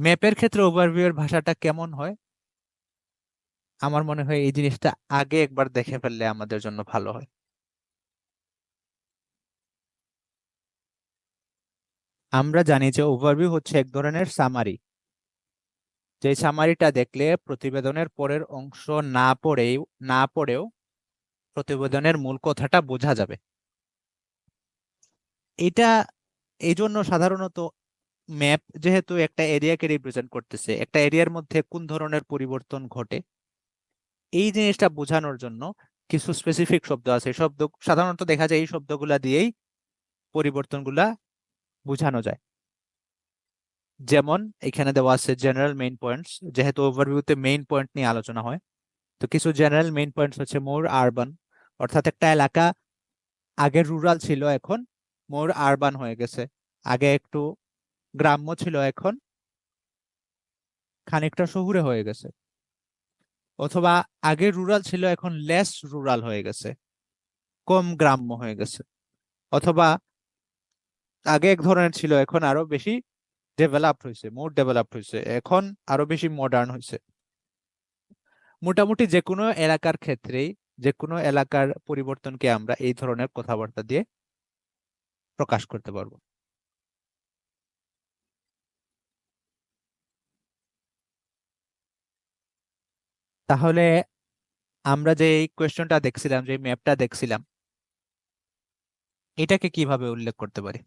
ম্যাপের ক্ষেত্রে ওভারভিউ এর ভাষাটা কেমন হয়? আমার মনে হয় এই জিনিসটা আগে একবার দেখে ফেললে আমাদের জন্য ভালো হয়। আমরা জানি যে ওভারভিউ হচ্ছে এক ধরনের সামারি, যে সামারিটা দেখলে প্রতিবেদনের পরের অংশ না পড়েও প্রতিবেদনের মূল কথাটা বোঝা যাবে। এটা এই জন্য সাধারণত ম্যাপ যেহেতু একটা এরিয়াকে রিপ্রেজেন্ট করতেছে, একটা এরিয়ার মধ্যে কোন ধরনের পরিবর্তন ঘটে এই জিনিসটা বোঝানোর জন্য কিছু স্পেসিফিক শব্দ আছে। শব্দ সাধারণত দেখা যায় এই শব্দগুলা দিয়েই পরিবর্তনগুলা বোঝানো যায়। যেমন এখানে দেওয়া আছে জেনারেল মেইন পয়েন্টস, যেহেতু ওভারভিউতে মেইন পয়েন্ট নিয়ে আলোচনা হয়, তো কিছু জেনারেল মেইন পয়েন্টস হচ্ছে মোর আরবান, অর্থাৎ একটা এলাকা আগে রুরাল ছিল এখন মোর আরবান হয়ে গেছে। আগে একটু গ্রাম্য ছিল এখন খানিকটা শহুরে হয়ে গেছে। অথবা আগে রুরাল ছিল এখন লেস রুরাল হয়ে গেছে, কম গ্রাম্য হয়ে গেছে। অথবা আগে এক ধরনের ছিল এখন আরো বেশি ডেভেলপড হয়েছে, মোর ডেভেলপড হয়েছে, এখন আরো বেশি মডার্ন হয়েছে। মোটামুটি যে কোনো এলাকার ক্ষেত্রেই যে কোনো এলাকার পরিবর্তনকে আমরা এই ধরনের কথাবার্তা দিয়ে প্রকাশ করতে পারবো। তাহলে আমরা যে এই কোয়েশ্চনটা দেখছিলাম, যে ম্যাপটা দেখছিলাম, এটাকে কিভাবে উল্লেখ করতে পারি?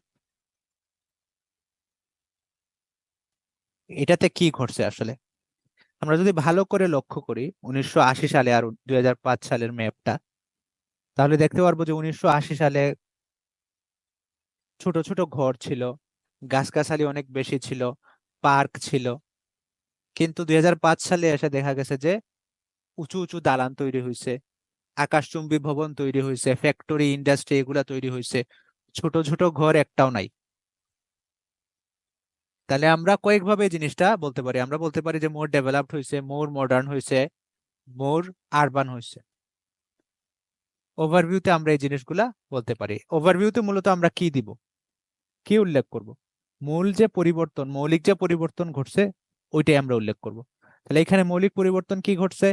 এটাতে কি ঘটছে আসলে? আমরা যদি ভালো করে লক্ষ্য করি 1980 সালে আর 2005 সালের ম্যাপটা, তাহলে দেখতে পারবো যে 1980 সালে ছোট ছোট ঘর ছিল, গাছগাছালি অনেক বেশি ছিল, পার্ক ছিল। কিন্তু 2005 সালে এসে দেখা গেছে যে উঁচু উঁচু দালান তৈরি হয়েছে, আকাশচুম্বী ভবন তৈরি হয়েছে, ফ্যাক্টরি ইন্ডাস্ট্রি এগুলা তৈরি হয়েছে, ছোট ছোট ঘর একটাও নাই। তাহলে আমরা কয়েকভাবে এই জিনিসটা বলতে পারি। আমরা বলতে পারি যে মোর ডেভেলপড হয়েছে, মোর মডার্ন হয়েছে, মোর আরবান হয়েছে। ওভারভিউতে আমরা এই জিনিসগুলা বলতে পারি। ওভারভিউতে মূলত আমরা কি দিব, কি উল্লেখ করব? মূল যে পরিবর্তন, মৌলিক যে পরিবর্তন ঘটছে ওইটাই আমরা উল্লেখ করব। তাহলে এখানে মৌলিক পরিবর্তন কি ঘটছে?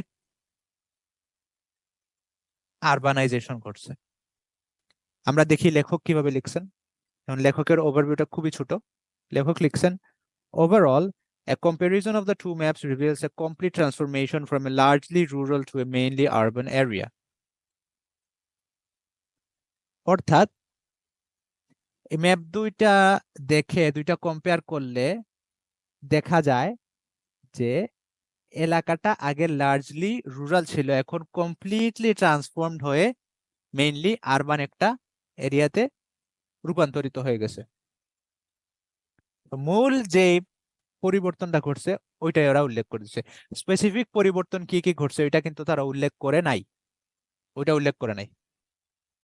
আরবানাইজেশন ঘটছে। আমরা দেখি লেখক কিভাবে লিখছেন। এখন লেখকের ওভারভিউটা খুবই ছোট। লেখক লিখছেন, overall a comparison of the two maps reveals a complete transformation from a largely rural to a mainly urban area. অর্থাৎ এই ম্যাপ দুইটা দেখে, দুইটা কম্পেয়ার করলে দেখা যায় যে এলাকাটা আগে লার্জলি রুরাল ছিল, এখন কমপ্লিটলি ট্রান্সফর্মড হয়ে মেইনলি আরবান একটা এরিয়াতে রূপান্তরিত হয়ে গেছে। তো মূল যে পরিবর্তনটা ঘটছে ওইটাই ওরা উল্লেখ করেছে। স্পেসিফিক পরিবর্তন কি কি ঘটছে ওইটা কিন্তু তারা উল্লেখ করে নাই, ওইটা উল্লেখ করে নাই।